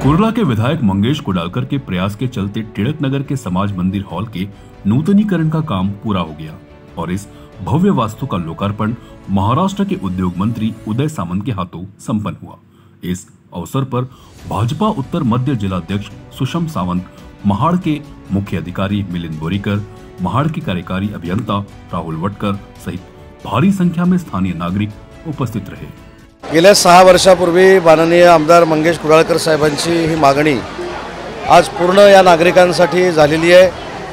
कुर्ला के विधायक मंगेश कुडालकर के प्रयास के चलते टिळक नगर के समाज मंदिर हॉल के नूतनीकरण का काम पूरा हो गया और इस भव्य वास्तु का लोकार्पण महाराष्ट्र के उद्योग मंत्री उदय सामंत के हाथों संपन्न हुआ। इस अवसर पर भाजपा उत्तर मध्य जिलाध्यक्ष सुषम सावंत, महाड़ के मुख्य अधिकारी मिलिंद बोरीकर, महाड़ के कार्यकारी अभियंता राहुल वटकर सहित भारी संख्या में स्थानीय नागरिक उपस्थित रहे। गेल्या 6 वर्षापूर्वी माननीय आमदार मंगेश कुडाळकर साहेबांची ही मागणी आज पूर्ण या नागरिकांसाठी झालेली आहे।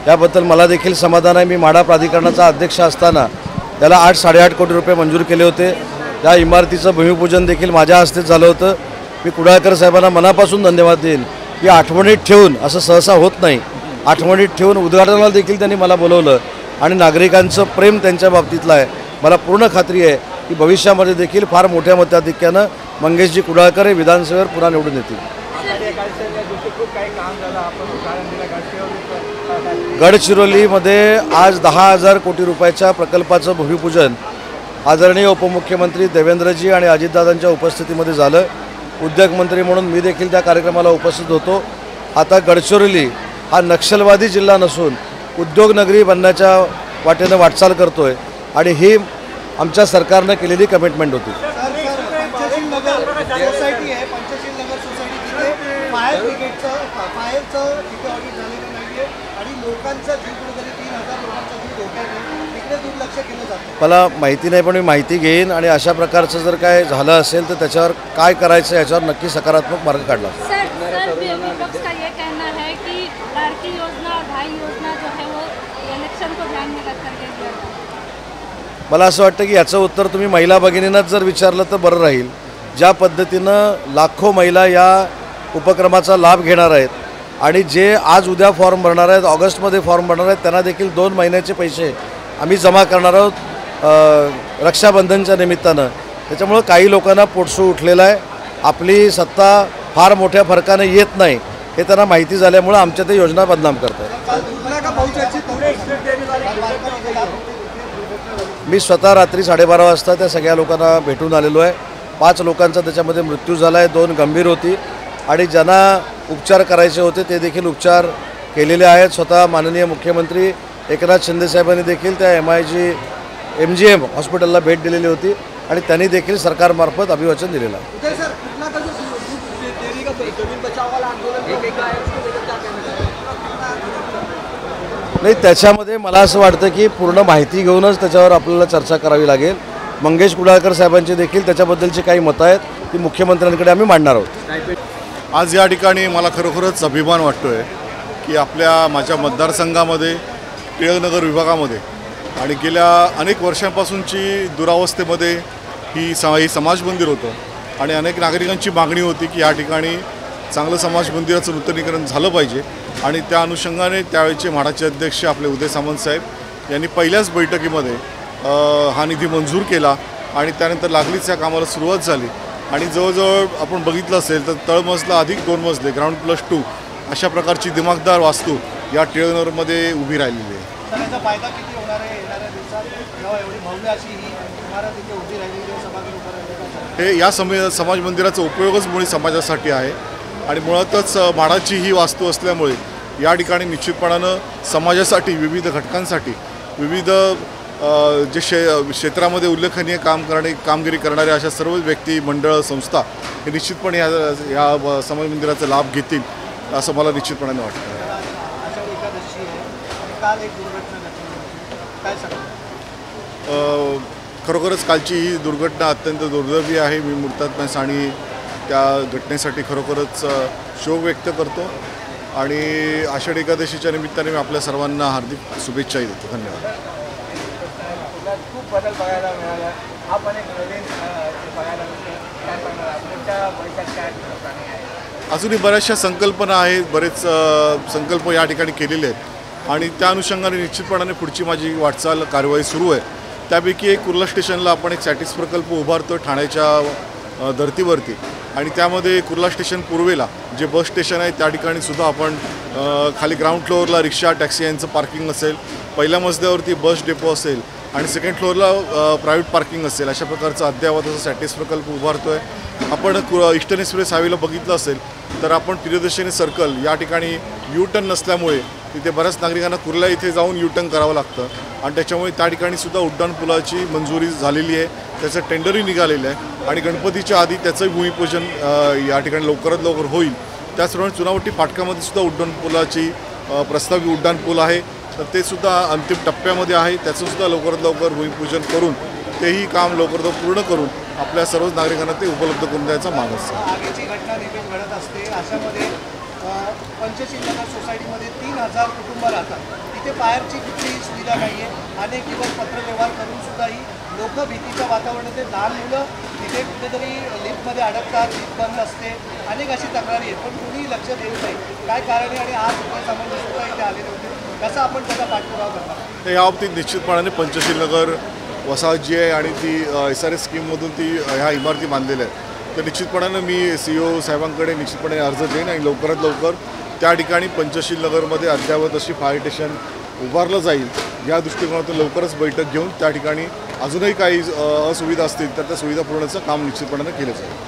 त्याबद्दल मला देखील समाधान आहे। मी माढा प्राधिकरणाचा अध्यक्ष असताना त्याला 8-8.5 कोटी रुपये मंजूर केले होते। त्या इमारतीचं भूमिपूजन देखील माझ्या हस्ते झालं होतं। मी कुडाळकर साहेबांना मनापासून धन्यवाद देईन की आठवणीत ठेवून, असं सहसा होत नाही, आठवणीत ठेवून उद्घाटनाला देखील त्यांनी मला बोलवलं आणि नागरिकांचं प्रेम त्यांच्या बाबतीतलं आहे। मला पूर्ण खात्री आहे की भविष्यामध्ये देखील फार मोठ्या मताधिक्यानं मंगेशजी कुडाळकर हे विधानसभेवर पुन्हा निवडून येतील। गडचिरोलीमध्ये आज 10,000 कोटी रुपयाच्या प्रकल्पाचं भूमिपूजन आदरणीय उपमुख्यमंत्री देवेंद्रजी आणि अजितदादांच्या उपस्थितीमध्ये झालं। उद्योग मंत्री म्हणून मी देखील त्या कार्यक्रमाला उपस्थित होतो। आता गडचिरोली हा नक्षलवादी जिल्हा नसून उद्योग नगरी बनण्याच्या वाटेने वाटचाल करतोय आणि ही आमच्या सरकारने केलेली कमिटमेंट होती। मला माहिती नाही, पण मी माहिती घेईन आणि अशा प्रकारचं जर काय झालं असेल तर त्याच्यावर काय करायचं याच्यावर नक्की सकारात्मक मार्ग काढला। मला असं वाटतं की याचं उत्तर तुम्ही महिला भगिनींनाच जर विचारलं तर बरं राहील। ज्या पद्धतीनं लाखो महिला या उपक्रमाचा लाभ घेणार आहेत आणि जे आज उद्या फॉर्म भरणार आहेत, ऑगस्टमध्ये फॉर्म भरणार आहेत, त्यांना देखील 2 महिन्याचे पैसे आम्ही जमा करणार आहोत रक्षाबंधनच्या निमित्तानं। त्याच्यामुळं काही लोकांना पोटसू उठलेला आहे। आपली सत्ता फार मोठ्या फरकाने येत नाही हे त्यांना माहिती झाल्यामुळं आमच्या ते योजना बदनाम करतात। मी स्वतः रात्री 12:30 वाजता त्या सगळ्या लोकांना भेटून आलेलो आहे। 5 लोकांचा त्याच्यामध्ये मृत्यू झाला आहे, 2 गंभीर होती आणि ज्यांना उपचार करायचे होते ते देखील उपचार केलेले आहेत। स्वतः माननीय मुख्यमंत्री एकनाथ शिंदे साहेबांनी देखील त्या MGM हॉस्पिटलला भेट दिलेली होती आणि त्यांनी देखील सरकारमार्फत अभिवाचन दिलेलं आहे। नाही, त्याच्यामध्ये मला असं वाटतं की पूर्ण माहिती घेऊनच त्याच्यावर आपल्याला चर्चा करावी लागेल। मंगेश कुडाळकर साहेबांची देखील त्याच्याबद्दलची काही मतं आहेत ती मुख्यमंत्र्यांकडे आम्ही मांडणार आहोत। आज या ठिकाणी मला खरोखरच अभिमान वाटतोय की माझ्या मतदारसंघामध्ये टिळकनगर विभागामध्ये आणि गेल्या अनेक वर्षांपासूनची दुरावस्थेमध्ये ही समाज मंदिर होतं आणि अनेक नागरिकांची मागणी होती की या ठिकाणी चांगलं समाज मंदिराचं नूतनीकरण झालं पाहिजे आणि त्या अनुषंगाने त्यावेळेचे म्हाडाचे अध्यक्ष आपले उदय सामंत साहेब यांनी पहिल्याच बैठकीमध्ये हा निधी मंजूर केला आणि त्यानंतर लागलीच या कामाला सुरुवात झाली आणि जवळजवळ आपण बघितलं असेल तर तळमजला अधिक 2 मजले ग्राउंड+2 अशा प्रकारची दिमागदार वास्तू या टिळकनगरमध्ये उभी राहिलेली आहे। हे या समाज मंदिराचा उपयोगच मुळी समाजासाठी आहे आणि मुळातच म्हाडाची ही वास्तू असल्यामुळे या ठिकाणी निश्चितपणानं समाजासाठी विविध घटकांसाठी विविध जे क्षेत्रामध्ये उल्लेखनीय कामगिरी करणाऱ्या अशा सर्व व्यक्ती, मंडळ, संस्था हे निश्चितपणे या समाज मंदिराचा लाभ घेतील असं मला निश्चितपणाने वाटतं। खरोखरच कालची ही दुर्घटना अत्यंत दुर्दैवी आहे। मी मूर्तात्म्यास आणि त्या घटनेसाठी खरोखरच शोक व्यक्त करतो आणि आषाढी एकादशीच्या निमित्ताने मी आपल्या सर्वांना हार्दिक शुभेच्छाही देतो। धन्यवाद। अजूनही बऱ्याचशा संकल्पना आहेत, बरेच संकल्प या ठिकाणी केलेले आहेत आणि त्या अनुषंगाने निश्चितपणाने पुढची माझी वाटचाल कारवाई सुरू आहे। त्यापैकी एक कुर्ला स्टेशनला आपण एक सॅटिस प्रकल्प उभारतो ठाण्याच्या धर्तीवरती आणि त्यामध्ये कुर्ला स्टेशन पूर्वेला जे बस स्टेशन आहे त्या ठिकाणी सुद्धा आपण खाली ग्राउंड फ्लोअरला रिक्षा, टॅक्सी यांचं पार्किंग असेल, पहिल्या मजल्यावरती बस डेपो असेल आणि सेकंड फ्लोअरला प्रायव्हेट पार्किंग असेल अशा प्रकारचा अद्ययावत सॅटिस प्रकल्प उभारतो आहे. आपण ईस्टर्न एक्सप्रेस हायवेला बघितलं असेल तर आपण प्रियदर्शनी सर्कल या ठिकाणी यू टर्न नसल्यामुळे तिथे बऱ्याच नागरिकांना कुर्ला इथे जाऊन यू टर्न करावं लागतं आणि त्याच्यामुळे त्या ठिकाणी सुद्धा उड्डाणपुलाची मंजुरी झालेली आहे, त्याचं टेंडरही निघालेलं आहे आणि गणपतीच्या आधी त्याचंही भूमिपूजन या ठिकाणी लवकरात लवकर होईल. त्याचप्रमाणे चुनावटी फाटकामध्ये सुद्धा उड्डाणपुलाची प्रस्तावित उड्डाणपूल आहे, तर ते सुद्धा अंतिम टप्प्यामध्ये आहे. त्याचंसुद्धा लवकरात लवकर भूमिपूजन करून तेही काम लवकरात पूर्ण करून आपल्या सर्वच नागरिकांना ते उपलब्ध करून द्यायचा मागच आहे. आगीची घटना नेहमीच घडत असते. अशामध्ये पंचशील नगर सोसायटीमध्ये 3000 कुटुंब राहतात. तिथे फायरची कुठलीही सुविधा नाही आहे. अनेक दिवस पत्रव्यवहार करून सुद्धाही लोक भीतीच्या वातावरणात, लहान मुलं तिथे कुठेतरी लिफ्टमध्ये अडकतात, लिफ्ट बंद असते, अनेक अशी तक्रारी आहेत, पण कुणीही लक्ष देत नाही. काय कारण आहे? आणि आज मुख्यमंत्री सुद्धा इथे आलेले होते. कसं आपण त्याचा पाठपुरावा करणार? या बाबतीत निश्चितपणाने पंचशील नगर वसाहत जी आहे आणि ती SRS स्कीममधून ती ह्या इमारती बांधलेल्या आहेत, तर निश्चितपणानं मी CEO साहेबांकडे निश्चितपणे अर्ज देईन आणि लवकरात लवकर त्या ठिकाणी पंचशील नगरमध्ये अद्ययावत अशी फायर स्टेशन उभारलं जाईल. या दृष्टिकोनातून लवकरच बैठक घेऊन त्या ठिकाणी अजूनही काही असुविधा असतील तर त्या सुविधा पूर्णचं काम निश्चितपणानं केलं जाईल.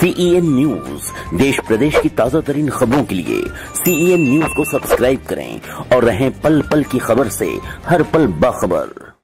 CEN न्यूज, देश प्रदेश की ताजा तरीन खबरों के लिए CEN न्यूज को सब्सक्राइब करें और रहें पल पल की खबर से हर पल बाखबर.